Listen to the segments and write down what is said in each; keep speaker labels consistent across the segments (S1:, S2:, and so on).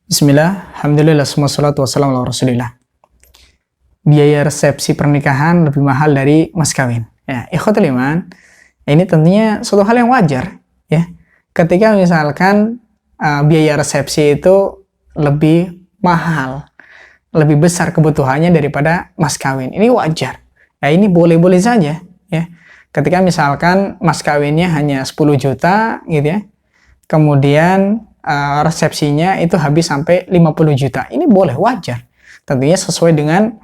S1: Bismillah, alhamdulillah, wassalatu wassalamu ala rasulillah. Biaya resepsi pernikahan lebih mahal dari mas kawin. Ya, ikhwatul iman, ini tentunya suatu hal yang wajar, ya. Ketika misalkan biaya resepsi itu lebih mahal, lebih besar kebutuhannya daripada mas kawin, ini wajar. Ya, ini boleh-boleh saja, ya. Ketika misalkan mas kawinnya hanya 10 juta, gitu ya, kemudian resepsinya itu habis sampai 50 juta. Ini boleh, wajar. Tentunya sesuai dengan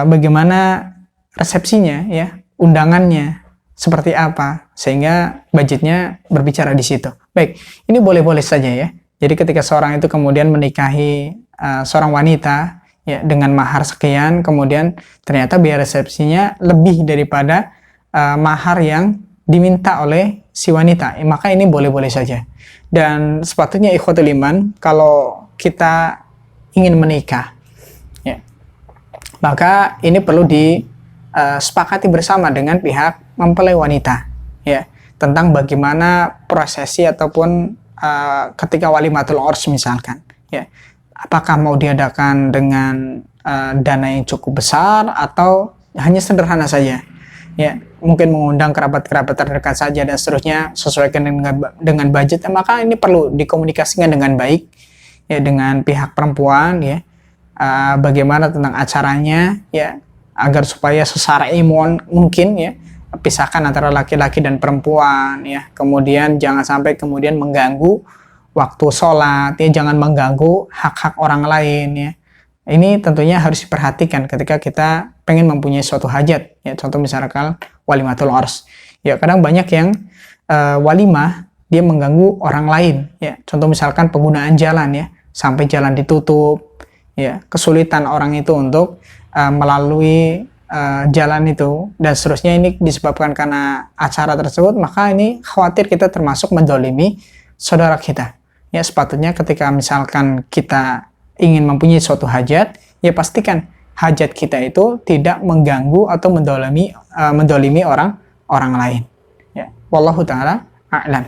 S1: bagaimana resepsinya, ya, undangannya seperti apa, sehingga budgetnya berbicara di situ. Baik, ini boleh-boleh saja ya. Jadi ketika seorang itu kemudian menikahi seorang wanita ya dengan mahar sekian, kemudian ternyata biaya resepsinya lebih daripada mahar yang diminta oleh si wanita, maka ini boleh-boleh saja. Dan sepatutnya ikhwatul iman, kalau kita ingin menikah, ya, maka ini perlu disepakati bersama dengan pihak mempelai wanita, ya, tentang bagaimana prosesi ataupun ketika walimatul urs misalkan, ya, apakah mau diadakan dengan dana yang cukup besar atau hanya sederhana saja, ya, mungkin mengundang kerabat-kerabat terdekat saja dan seterusnya, sesuaikan dengan budget, maka ini perlu dikomunikasikan dengan baik ya dengan pihak perempuan, ya, bagaimana tentang acaranya, ya, agar supaya secara imun mungkin, ya, pisahkan antara laki-laki dan perempuan, ya, kemudian jangan sampai kemudian mengganggu waktu sholat, ya, jangan mengganggu hak-hak orang lain, ya. Ini tentunya harus diperhatikan ketika kita pengen mempunyai suatu hajat, ya, contoh misalkan walimatul urs, ya, kadang banyak yang walimah dia mengganggu orang lain, ya, contoh misalkan penggunaan jalan, ya, sampai jalan ditutup, ya, kesulitan orang itu untuk melalui jalan itu dan seterusnya, ini disebabkan karena acara tersebut, maka ini khawatir kita termasuk mendolimi saudara kita, ya. Sepatutnya ketika misalkan kita ingin mempunyai suatu hajat, ya pastikan hajat kita itu tidak mengganggu atau mendolimi orang lain. Ya, wallahu taala a'lam.